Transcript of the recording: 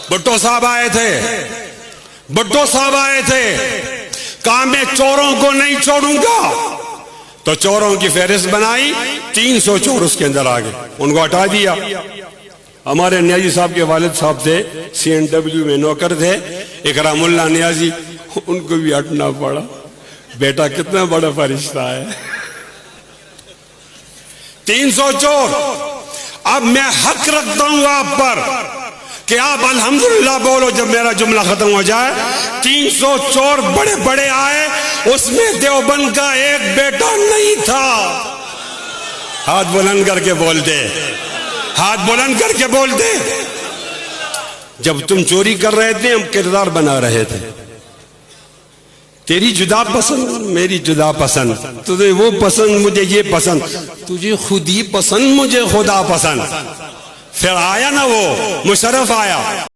بھٹو صاحب آئے تھے کہا میں چوروں کو نہیں چھوڑوں گا، تو چوروں کی فہرست بنائی، 300 چور اس کے اندر آگئے، ان کو ہٹا دیا۔ ہمارے نیازی صاحب کے والد صاحب تھے، CNW میں نوکر تھے، اکرام اللہ نیازی، ان کو بھی ہٹنا پڑا۔ بیٹا کتنا بڑا فرشتہ ہے، 300 چور۔ اب میں حق رکھتا ہوں آپ پر کہ آپ الحمدللہ بولو جب میرا جملہ ختم ہو جائے۔ 300 چور بڑے بڑے آئے، اس میں دیوبند کا ایک بیٹا نہیں تھا۔ ہاتھ بلند کر کے بول دے، ہاتھ بلند کر کے بول دے۔ جب تم چوری کر رہے تھے ہم کردار بنا رہے تھے، تیری جدا پسند میری جدا پسند، تجھے وہ پسند مجھے یہ پسند، تجھے خود ہی پسند مجھے خدا پسند۔ پھر آیا نا وہ مشرف آیا۔